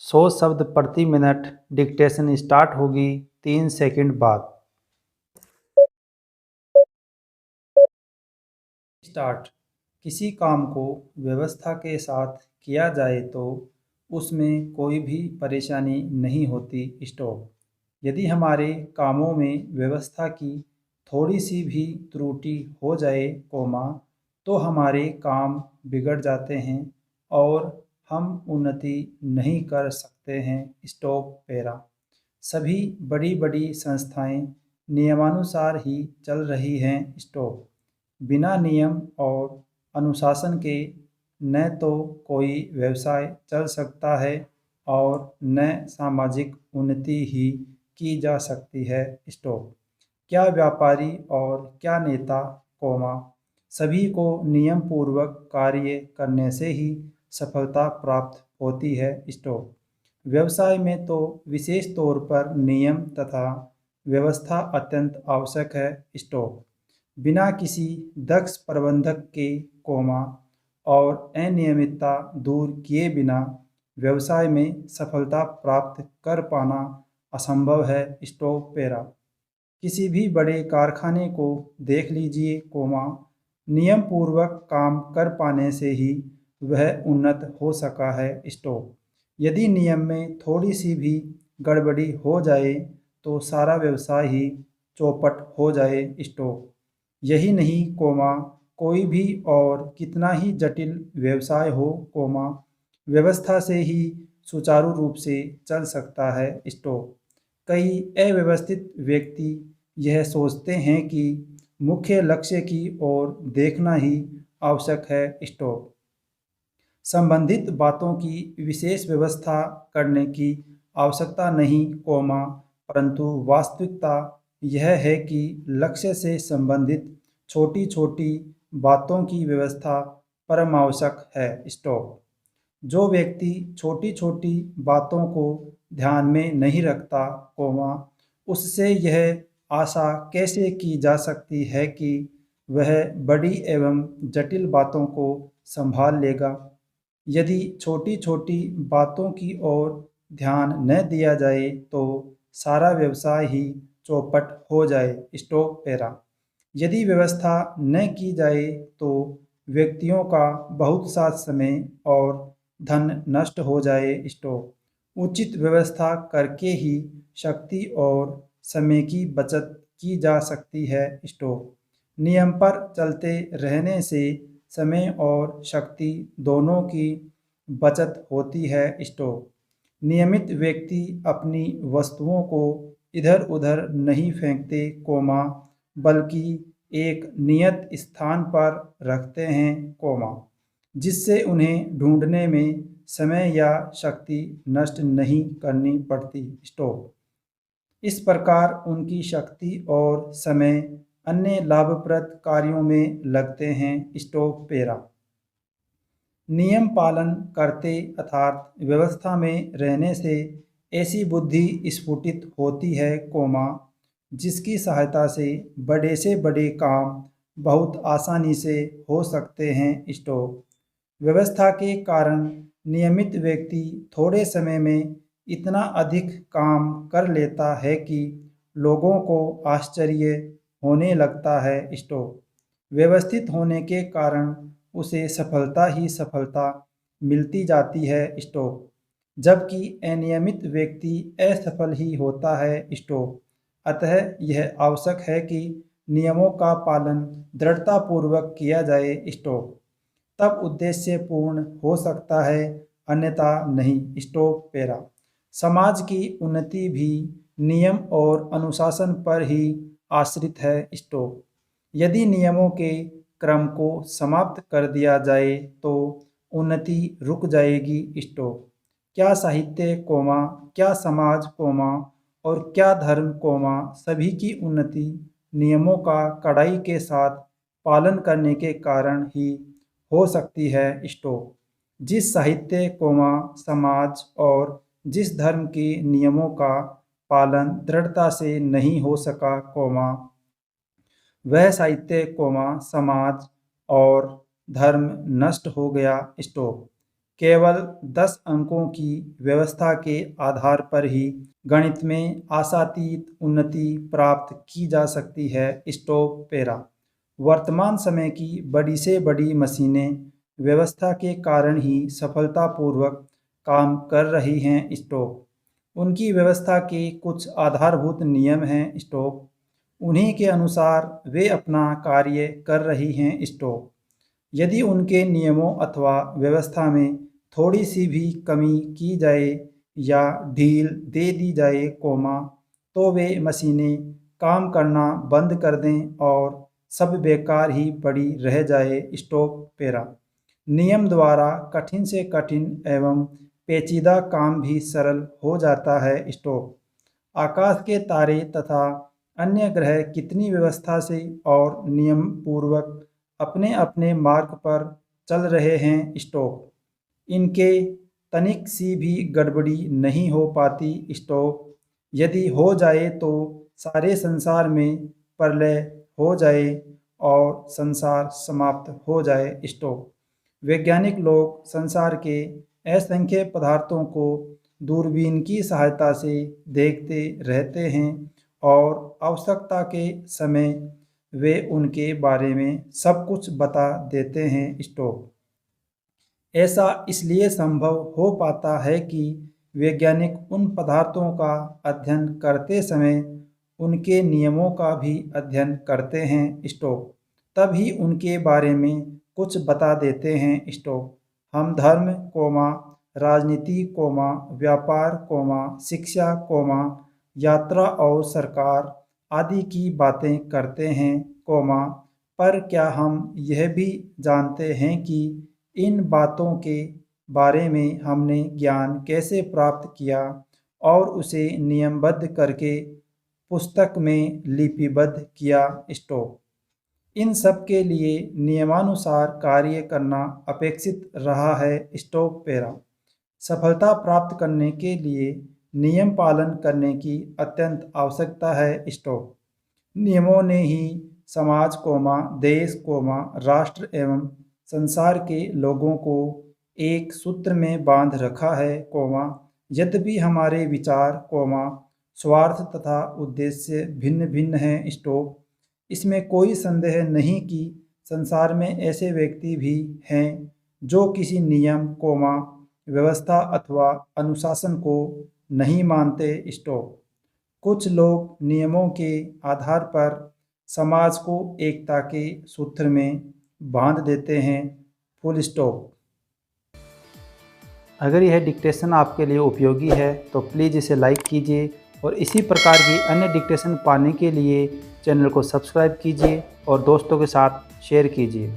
100 शब्द प्रति minute. Dictation start होगी 3 सेकंड बाद। स्टार्ट। किसी काम को व्यवस्था के साथ किया जाए तो उसमें कोई भी परेशानी नहीं होती। स्टॉप। यदि हमारे कामों में व्यवस्था की थोड़ी सी भी त्रुटि हो जाए कोमा तो हमारे काम बिगड़ जाते हैं और हम उन्नति नहीं कर सकते हैं। Stop para. सभी बड़ी बड़ी संस्थाएं नियमानुसार ही चल रही हैं। स्टॉप। बिना नियम और अनुशासन के न तो कोई व्यवसाय चल सकता है और न सामाजिक उन्नति ही की जा सकती है। स्टॉप। क्या व्यापारी और क्या नेता कोमा सभी को नियम पूर्वक कार्य करने से ही सफलता प्राप्त होती है। स्टॉप। व्यवसाय में तो विशेष तौर पर नियम तथा व्यवस्था अत्यंत आवश्यक है। स्टॉप। बिना किसी दक्ष प्रबंधक के कोमा और अनियमितता दूर किए बिना व्यवसाय में सफलता प्राप्त कर पाना असंभव है। Stop para. किसी भी बड़े कारखाने को देख लीजिए कोमा नियम पूर्वक काम कर पाने से ही वह उन्नत हो सका है। स्टॉप। यदि नियम में थोड़ी सी भी गड़बड़ी हो जाए तो सारा व्यवसाय ही चौपट हो जाए। स्टॉप। यही नहीं कोमा कोई भी और कितना ही जटिल व्यवसाय हो कोमा व्यवस्था से ही सुचारू रूप से चल सकता है। स्टॉप। कई अव्यवस्थित व्यक्ति यह सोचते हैं कि मुख्य लक्ष्य की ओर देखना ही आवश्यक है। स्टॉप। संबंधित बातों की विशेष व्यवस्था करने की आवश्यकता नहीं कोमा परंतु वास्तविकता यह है कि लक्ष्य से संबंधित छोटी छोटी बातों की व्यवस्था परमावश्यक है। स्टॉप। जो व्यक्ति छोटी छोटी बातों को ध्यान में नहीं रखता कोमा उससे यह आशा कैसे की जा सकती है कि वह बड़ी एवं जटिल बातों को संभाल लेगा। यदि छोटी छोटी बातों की ओर ध्यान न दिया जाए तो सारा व्यवसाय ही चौपट हो जाए। Stop para. यदि व्यवस्था न की जाए तो व्यक्तियों का बहुत सा समय और धन नष्ट हो जाए। स्टॉप। उचित व्यवस्था करके ही शक्ति और समय की बचत की जा सकती है। स्टॉप। नियम पर चलते रहने से समय और शक्ति दोनों की बचत होती है। स्टॉप। नियमित व्यक्ति अपनी वस्तुओं को इधर उधर नहीं फेंकते कोमा बल्कि एक नियत स्थान पर रखते हैं कोमा जिससे उन्हें ढूंढने में समय या शक्ति नष्ट नहीं करनी पड़ती। स्टॉप। इस प्रकार उनकी शक्ति और समय अन्य लाभप्रद कार्यों में लगते हैं। Stop para. नियम पालन करते अर्थात व्यवस्था में रहने से ऐसी बुद्धि स्फुटित होती है कोमा जिसकी सहायता से बड़े काम बहुत आसानी से हो सकते हैं। स्टॉप। व्यवस्था के कारण नियमित व्यक्ति थोड़े समय में इतना अधिक काम कर लेता है कि लोगों को आश्चर्य होने लगता है। स्टॉप। व्यवस्थित होने के कारण उसे सफलता ही सफलता मिलती जाती है। स्टॉप। जबकि अनियमित व्यक्ति असफल ही होता है। स्टॉप। अतः यह आवश्यक है कि नियमों का पालन दृढ़तापूर्वक किया जाए। स्टॉप। तब उद्देश्य पूर्ण हो सकता है अन्यथा नहीं। Stop para. समाज की उन्नति भी नियम और अनुशासन पर ही आश्रित है। स्टॉप। यदि नियमों के क्रम को समाप्त कर दिया जाए तो उन्नति रुक जाएगी। स्टॉप। क्या साहित्य कोमा क्या समाज कोमा और क्या धर्म कोमा सभी की उन्नति नियमों का कड़ाई के साथ पालन करने के कारण ही हो सकती है। स्टॉप। जिस साहित्य कोमा समाज और जिस धर्म के नियमों का पालन दृढ़ता से नहीं हो सका कोमा वह साहित्य कोमा समाज और धर्म नष्ट हो गया। स्टॉप। केवल 10 अंकों की व्यवस्था के आधार पर ही गणित में आशातीत उन्नति प्राप्त की जा सकती है। Stop para. वर्तमान समय की बड़ी से बड़ी मशीनें व्यवस्था के कारण ही सफलतापूर्वक काम कर रही हैं। स्टॉप। उनकी व्यवस्था के कुछ आधारभूत नियम हैं। स्टॉप। उन्हीं के अनुसार वे अपना कार्य कर रही हैं। स्टॉप। यदि उनके नियमों अथवा व्यवस्था में थोड़ी सी भी कमी की जाए या ढील दे दी जाए, तो वे मशीनें काम करना बंद कर दें और सब बेकार ही पड़ी रह जाए। Stop para. नियम द्वारा कठिन से कठिन एवं पेचीदा काम भी सरल हो जाता है। स्टॉप। आकाश के तारे तथा अन्य ग्रह कितनी व्यवस्था से और नियम पूर्वक अपने अपने मार्ग पर चल रहे हैं। स्टॉप। इनके तनिक सी भी गड़बड़ी नहीं हो पाती। स्टॉप। यदि हो जाए तो सारे संसार में प्रलय हो जाए और संसार समाप्त हो जाए। स्टॉप। वैज्ञानिक लोग संसार के असंख्य पदार्थों को दूरबीन की सहायता से देखते रहते हैं और आवश्यकता के समय वे उनके बारे में सब कुछ बता देते हैं। स्टॉप। ऐसा इसलिए संभव हो पाता है कि वैज्ञानिक उन पदार्थों का अध्ययन करते समय उनके नियमों का भी अध्ययन करते हैं। स्टॉप। तभी उनके बारे में कुछ बता देते हैं। स्टॉप। हम धर्म, राजनीति, व्यापार, शिक्षा, यात्रा और सरकार आदि की बातें करते हैं, पर क्या हम यह भी जानते हैं कि इन बातों के बारे में हमने ज्ञान कैसे प्राप्त किया और उसे नियमबद्ध करके पुस्तक में लिपिबद्ध किया। स्टॉप। इन सब के लिए नियमानुसार कार्य करना अपेक्षित रहा है। Stop para. सफलता प्राप्त करने के लिए नियम पालन करने की अत्यंत आवश्यकता है। स्टॉप। नियमों ने ही समाज, देश, राष्ट्र एवं संसार के लोगों को एक सूत्र में बांध रखा है, यद्यपि हमारे विचार, स्वार्थ तथा उद्देश्य भिन्न भिन्न हैं। स्टॉप। इसमें कोई संदेह नहीं कि संसार में ऐसे व्यक्ति भी हैं जो किसी नियम, व्यवस्था अथवा अनुशासन को नहीं मानते। स्टॉप। कुछ लोग नियमों के आधार पर समाज को एकता के सूत्र में बांध देते हैं। Full stop. अगर यह डिक्टेशन आपके लिए उपयोगी है तो प्लीज़ इसे लाइक कीजिए और इसी प्रकार की अन्य डिक्टेशन पाने के लिए चैनल को सब्सक्राइब कीजिए और दोस्तों के साथ शेयर कीजिए।